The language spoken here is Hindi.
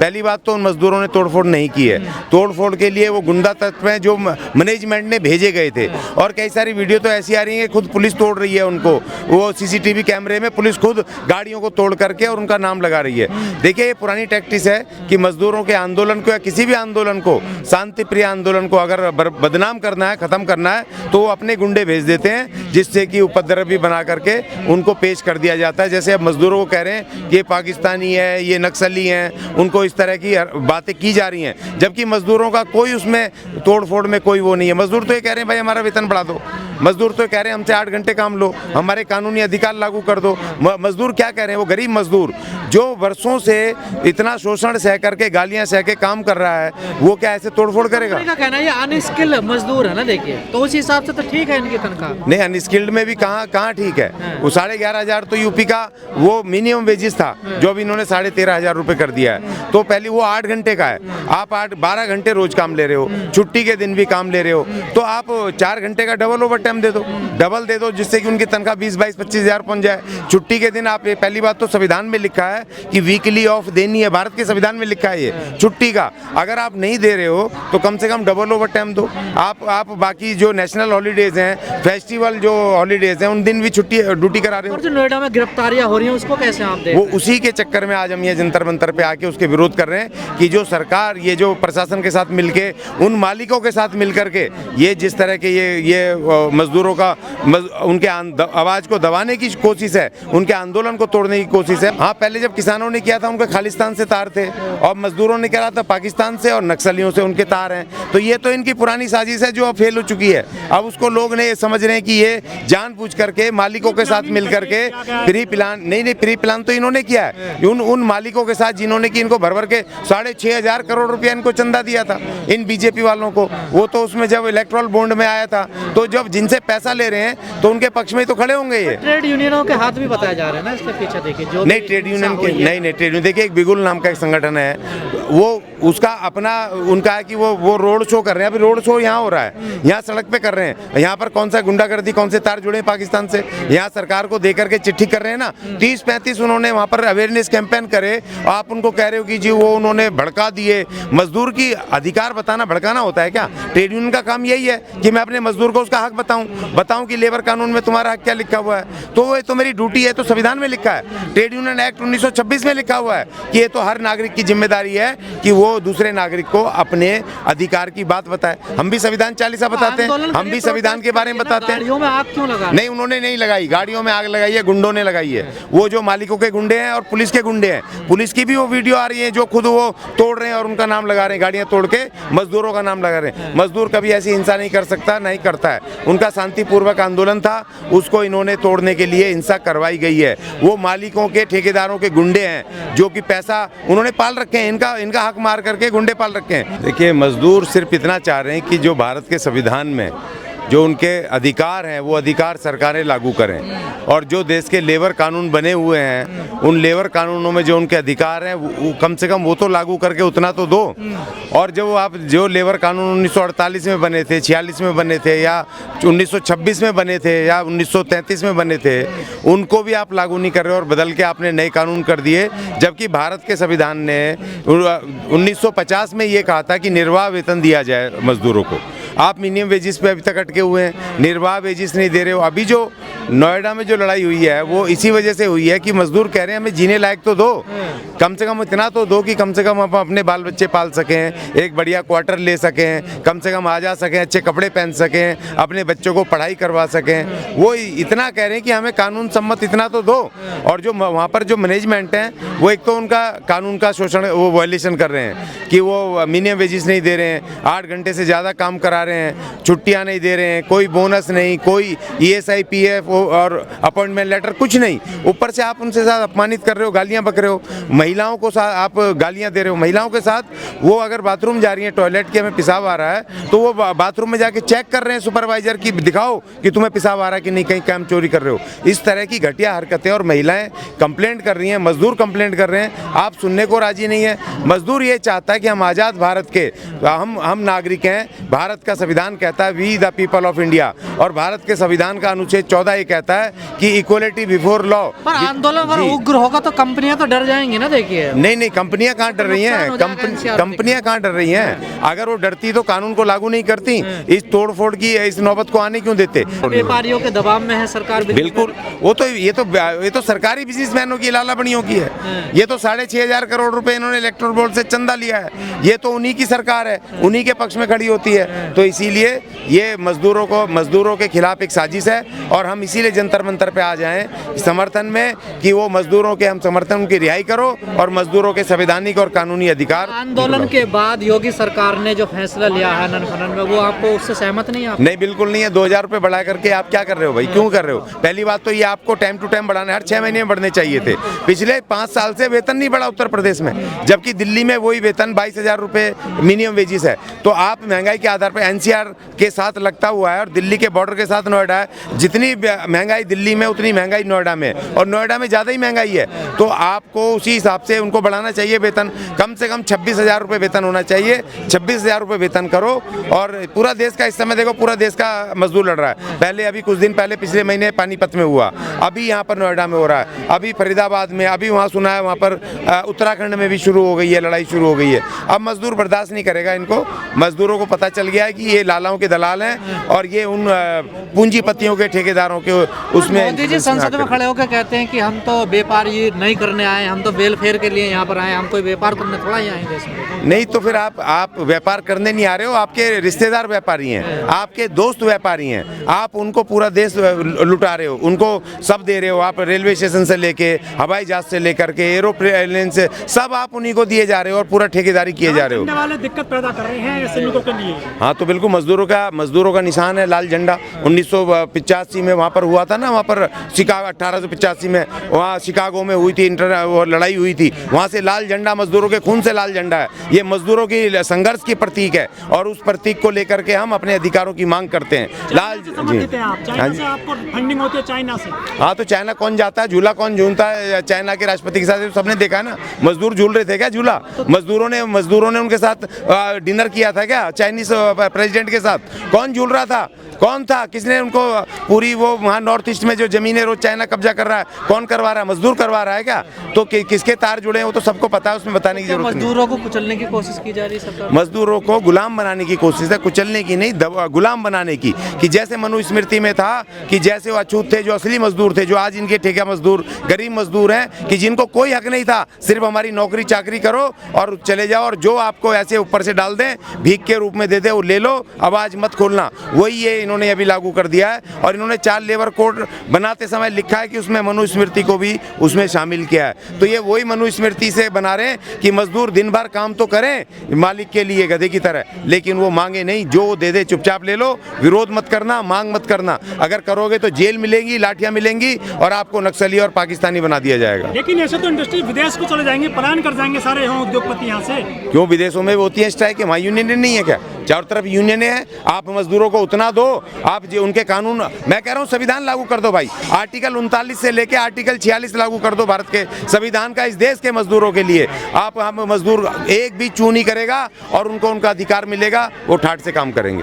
पहली बात तो उन मजदूरों ने तोड़फोड़ नहीं की है। तोड़फोड़ के लिए वो गुंडा तत्व हैं जो मैनेजमेंट ने भेजे गए थे। और कई सारी वीडियो तो ऐसी आ रही है कि खुद पुलिस तोड़ रही है उनको, वो सीसीटीवी कैमरे में पुलिस खुद गाड़ियों को तोड़ करके और उनका नाम लगा रही है। देखिए, ये पुरानी टैक्टिस है कि मजदूरों के आंदोलन को या किसी भी आंदोलन को, शांति प्रिय आंदोलन को अगर बदनाम करना है, खत्म करना है, तो वो अपने गुंडे भेज देते हैं, जिससे कि उपद्रवी बना करके उनको पेश कर दिया जाता है। जैसे अब मजदूरों को कह रहे हैं कि ये पाकिस्तानी है, ये नक्सली हैं, उनको इस तरह की बातें की जा रही हैं, जबकि मजदूरों का कोई उसमें तोड़फोड़ में कोई वो नहीं है। मजदूर तो ये कह रहे हैं भाई हमारा वेतन बढ़ा दो, मजदूर तो कह रहे हैं हमसे 8 घंटे काम लो, हमारे कानूनी अधिकार लागू कर दो। मजदूर क्या कह रहे हैं, वो गरीब मजदूर जो वर्षों से इतना शोषण सह करके, गालियां सह के काम कर रहा है, वो क्या ऐसे तोड़फोड़ करेगा? का कहना है ये अनस्किल्ड मजदूर है ना, देखिए, तो उस हिसाब से तो ठीक है इनकी तनख्वाह। नहीं, अनस्किल्ड में भी कहाँ ठीक है। वो 11,500 तो यूपी का वो मिनिमम वेजेस था, जो अभी इन्होंने 13,500 रुपये कर दिया है। तो पहले वो 8 घंटे का है, आप 12 घंटे रोज काम ले रहे हो, छुट्टी के दिन भी काम ले रहे हो, तो आप 4 घंटे का डबल ओवर टाइम दे दो, जिससे कि उनकी तनख्वाह 20-22-25 हज़ार पहुंच जाए। छुट्टी के दिन आप, पहली बात तो संविधान में लिखा है कि वीकली ऑफ देनी है, भारत के संविधान में लिखा है ये छुट्टी का। अगर आप नहीं दे रहे हो तो कम से कम डबल ओवर टाइम दो। आप बाकी जो नेशनल हॉलीडेज हैं, फेस्टिवल जो हॉलीडेज हैं, उन दिन भी छुट्टी ड्यूटी करा रहे हो। और जो नोएडा में गिरफ्तारियां हो रही हैं उसको कैसे आप देख? वो उसी के चक्कर में आज हम ये जंतर मंतर पे आके उसके विरोध कर रहे हैं कि जो सरकार, ये जो प्रशासन के साथ मिलके, उन मालिकों के साथ मिलकर के ये जिस तरह के ये मजदूरों का उनके आवाज को दबाने की कोशिश है, उनके आंदोलन को तोड़ने की कोशिश है। हाँ, पहले जब किसानों ने किया था उनके खालिस्तान से तार थे, और मजदूरों ने कहा था पाकिस्तान से और नक्सलियों से उनके तार हैं। तो ये तो इनकी पुरानी साजिश है जो अब फेल हो चुकी है। अब उसको लोग ने समझ रहे हैं कि ये जानबूझ करके मालिकों के साथ मिल करके प्री प्लान तो इन्होंने किया है। उन मालिकों के साथ जिन्होंने कि इनको भर के 6,500 करोड़ रुपया इनको चंदा दिया था, इन बीजेपी वालों को। वो तो उसमें जब इलेक्ट्रल बॉन्ड में आया था, तो जब जिनसे पैसा ले रहे हैं तो उनके पक्ष में तो खड़े होंगे। ये ट्रेड यूनियनों के हाथ भी बताया जा रहा है ना इसके पीछे, देखिए जो नहीं ट्रेड यूनियन के नहीं ट्रेड यूनियन, देखिए एक बिगुल नाम का एक संगठन है, वो उसका अपना उनका है कि वो रोड शो कर रहे हैं। अभी रोड शो यहाँ हो रहा है, यहाँ सड़क पे कर रहे हैं। यहाँ पर कौन सा गुंडागर्दी, कौन से तार जुड़े हैं पाकिस्तान से, यहाँ सरकार को दे करके चिट्ठी कर रहे हैं ना। 30-35 उन्होंने वहाँ पर अवेयरनेस कैंपेन करे, आप उनको कह रहे हो कि जी वो उन्होंने भड़का दिए। मजदूर की अधिकार बताना भड़काना होता है क्या? ट्रेड यूनियन का काम यही है कि मैं अपने मजदूर को उसका हक बताऊं कि लेबर कानून में तुम्हारा हक क्या लिखा हुआ है। तो वो तो मेरी ड्यूटी है, तो संविधान में लिखा है, ट्रेड यूनियन एक्ट 1926 में लिखा हुआ है कि ये तो हर नागरिक की जिम्मेदारी है कि वो दूसरे नागरिक को अपने अधिकार की बात बताए। हम भी संविधान 40 बताते हैं, हम भी संविधान के बारे में बताते हैं। गाड़ियों में आग क्यों लगा? नहीं, उन्होंने नहीं लगाई, गाड़ियों में आग लगाई है, गुंडों ने लगाई है। वो जो मालिकों के गुंडे हैं और पुलिस के गुंडे हैं, पुलिस की भी वो वीडियो आ रही है जो खुद वो तोड़ रहे हैं और उनका नाम लगा रहे हैं, गाड़ियां तोड़ के मजदूरों का नाम लगा रहे हैं। मजदूर कभी ऐसी हिंसा नहीं कर सकता, नहीं करता है। उनका शांतिपूर्वक आंदोलन था, उसको इन्होंने तोड़ने के लिए हिंसा करवाई गई है। वो मालिकों के, ठेकेदारों के गुंडे हैं जो कि पैसा उन्होंने पाल रखे हैं, इनका हक मार करके गुंडे पाल रखे हैं। देखिए, मजदूर सिर्फ इतना चाह रहे हैं कि जो भारत के संविधान में जो उनके अधिकार हैं वो अधिकार सरकारें लागू करें, और जो देश के लेबर कानून बने हुए हैं उन लेबर कानूनों में जो उनके अधिकार हैं वो कम से कम वो तो लागू करके उतना तो दो। और जो लेबर कानून 1948 में बने थे, 46 में बने थे, या 1926 में बने थे, या 1933 में बने थे, उनको भी आप लागू नहीं कर रहे और बदल के आपने नए कानून कर दिए। जबकि भारत के संविधान ने 1950 में ये कहा था कि निर्वाह वेतन दिया जाए मजदूरों को। आप मिनिमम वेजेस पे अभी तक अटके हुए हैं, निर्वाह वेजेस नहीं दे रहे हो। अभी जो नोएडा में जो लड़ाई हुई है वो इसी वजह से हुई है कि मजदूर कह रहे हैं हमें जीने लायक तो दो, कम से कम इतना तो दो कि कम से कम हम अपने बाल बच्चे पाल सकें, एक बढ़िया क्वार्टर ले सकें, कम से कम आ जा सकें, अच्छे कपड़े पहन सकें, अपने बच्चों को पढ़ाई करवा सकें। वो इतना कह रहे हैं कि हमें कानून सम्मत इतना तो दो। और जो वहाँ पर जो मैनेजमेंट है वो एक तो उनका कानून का शोषण, वो वायलेशन कर रहे हैं कि वो मिनिमम वेजेस नहीं दे रहे हैं, 8 घंटे से ज़्यादा काम करा रहे हैं, छुट्टियाँ नहीं दे रहे हैं, कोई बोनस नहीं, कोई ESI PF और अपॉइंटमेंट लेटर कुछ नहीं। ऊपर से आप उनसे साथ अपमानित कर रहे हो, गालियाँ बक रहे हो, महिलाओं को साथ आप गालियाँ दे रहे हो। महिलाओं के साथ वो अगर बाथरूम जा रही है, टॉयलेट के हमें पेशाब आ रहा है, तो वो बाथरूम में जाके चेक कर रहे हैं सुपरवाइजर की, दिखाओ कि तुम्हें पेशाब आ रहा है कि नहीं, कहीं काम चोरी कर रहे हो। इस तरह की घटिया हरकतें, और महिलाएं कंप्लेंट कर रही हैं, मजदूर कंप्लेंट कर रहे हैं, आप सुनने को राजी नहीं है। मजदूर ये चाहता है कि हम आज़ाद भारत के हम नागरिक हैं, भारत का संविधान कहता है we the people of India, और भारत के संविधान का अनुच्छेद 14 ये कहता है कि इक्वलिटी बिफोर लॉ। पर आंदोलन अगर उग्र होगा तो कंपनियां तो डर जाएंगी ना, देखिए। नहीं, कंपनियां कहाँ डर रही हैं, कंपनियां कहाँ डर रही हैं? अगर वो डरती तो कानून को लागू नहीं करती, इस तोड़फोड़ की इस नौबत को आने क्यों देते? व्यापारियों के दबाव में है सरकार। बिल्कुल, वो तो ये तो सरकारी बिजनेसमैनों की, लाला बड़ियों की है। ये तो 6,500 करोड़ रुपए इन्होंने इलेक्टोरल बोर्ड से चंदा लिया है। ये तो उन्हीं की सरकार है, उन्हीं के पक्ष में खड़ी होती है। तो इसीलिए ये मजदूरों के खिलाफ एक साजिश है, और हम इसीलिए जंतर मंतर पे आ जाएं समर्थन में कि वो मजदूरों के हम समर्थन की रिहाई करो और मजदूरों के संवैधानिक और कानूनी अधिकार। आंदोलन के बाद योगी सरकार ने जो फैसला लिया है हनन खनन में, वो आपको उससे सहमत नहीं है? नहीं, बिल्कुल नहीं है। 2,000 रुपए बढ़ा करके आप क्या कर रहे हो भाई, क्यों कर रहे हो? पहली बात तो ये आपको टाइम टू टाइम बढ़ाना, हर 6 महीने में बढ़ने चाहिए थे। पिछले 5 साल से वेतन नहीं बढ़ा उत्तर प्रदेश में, जबकि दिल्ली में वही वेतन 22,000 रुपए मिनिमम वेजिस है। तो आप महंगाई के आधार पर एनसीआर के साथ लगता हुआ है, और दिल्ली के बॉर्डर के साथ नोएडा है। जितनी महंगाई दिल्ली में उतनी महंगाई नोएडा में, और नोएडा में ज़्यादा ही महंगाई है। तो आपको उसी हिसाब से उनको बढ़ाना चाहिए वेतन, कम से कम 26,000 रुपये वेतन होना चाहिए। 26,000 रुपये वेतन करो, और पूरा देश का इस समय देखो, पूरा देश का मजदूर लड़ रहा है। पहले अभी कुछ दिन पहले पिछले महीने पानीपत में हुआ, अभी यहाँ पर नोएडा में हो रहा है, अभी फरीदाबाद में, अभी वहाँ सुना है वहाँ पर उत्तराखंड में भी शुरू हो गई है, लड़ाई शुरू हो गई है। अब मजदूर बर्दाश्त नहीं करेगा इनको। मजदूरों को पता चल गया है कि ये लालाओं के दलाल हैं, और ये उन पूंजीपतियों के, ठेकेदारों के उसमें। मोदी जी संसद में खड़े होकर कहते हैं कि हम तो व्यापारी नहीं करने आए, हम तो वेलफेयर के लिए यहाँ पर आए, हम कोई व्यापार करने थोड़ा ही आए देश में। नहीं तो फिर आप व्यापार करने नहीं आ रहे हो, आपके रिश्तेदार व्यापारी हैं, आपके दोस्त व्यापारी हैं, आप उनको पूरा देश लुटा रहे हो, उनको सब दे रहे हो। आप रेलवे स्टेशन से लेके, हवाई जहाज से लेकर के, एरोप्लेन से, सब आप उन्हीं को दिए जा रहे हो, और पूरा ठेकेदारी किए जा रहे हो। वाले दिक्कत पैदा कर रहे हैं श्रमिकों के लिए। हाँ, तो बिल्कुल मजदूरों का निशान है लाल झंडा। 1985 में वहाँ पर हुआ था ना, वहाँ पर शिकागो 1885 में वहाँ शिकागो में हुई थी वो लड़ाई हुई थी, वहाँ से लाल झंडा, मजदूरों के खून से लाल झंडा है। ये मजदूरों की संघर्ष की प्रतीक है, और उस प्रतीक को लेकर के हम अपने अधिकारों की मांग करते हैं। लाल चाइना से आपको फंडिंग होती है, चाइना से। हाँ, तो चाइना कौन जाता है, झूला कौन झूलता है चाइना के राष्ट्रपति के साथ? सबने देखा है ना, मजदूर झूल रहे थे क्या झूला? मजदूरों ने उनके साथ डिनर किया था क्या, चाइनीज प्रेसिडेंट के साथ? कौन झूल रहा था? कौन था? किसने उनको पूरी वो वहाँ नॉर्थ ईस्ट में जो जमीनें रोज चाइना कब्जा कर रहा है, कौन करवा रहा है? मजदूर करवा रहा है क्या? तो किसके तार जुड़े हैं वो तो सबको पता है, उसमें बताने की जरूरत नहीं। मजदूरों को कुचलने की कोशिश की जा रही है सरकार। मजदूरों को गुलाम बनाने की कोशिश है, कुचलने की नहीं, गुलाम बनाने की। कि जैसे मनुस्मृति में था कि जैसे वो अछूत थे, जो असली मजदूर थे, जो आज इनके ठेका मजदूर, गरीब मजदूर हैं, कि जिनको कोई हक नहीं था, सिर्फ हमारी नौकरी चाकरी करो और चले जाओ, और जो आपको ऐसे ऊपर से डाल दें, भीख के रूप में दे दे, वो ले लो, आवाज मत खोलना। वही ये इन्होंने अभी लागू कर दिया है, और इन्होंने 4 लेबर कोड बनाते समय लिखा है कि उसमें मनुस्मृति को भी उसमें शामिल किया है। तो ये वही मनुस्मृति से बना रहे हैं कि मजदूर दिन भर काम तो करें मालिक के लिए गधे की तरह, लेकिन वो मांगे नहीं, जो वो दे दे चुपचाप ले लो, विरोध मत करना, मांग मत करना। अगर करोगे तो जेल मिलेंगी, लाठियां मिलेंगी, और आपको नक्सली और पाकिस्तानी बना दिया जाएगा। लेकिन ऐसे तो इंडस्ट्री विदेश को चले जाएंगे, पलायन कर जाएंगे सारे उद्योगपति यहाँ से। क्यों विदेशों में होती है स्ट्राइक? वहाँ यूनियन नहीं है क्या? चारों तरफ यूनियन है। आप मजदूरों को उतना दो, आप जो उनके कानून, मैं कह रहा हूँ संविधान लागू कर दो भाई। आर्टिकल 39 से लेके आर्टिकल 46 लागू कर दो भारत के संविधान का, इस देश के मजदूरों के लिए। आप हम मजदूर एक भी चू नहीं करेगा, और उनको उनका अधिकार मिलेगा, वो ठाठ से काम करेंगे।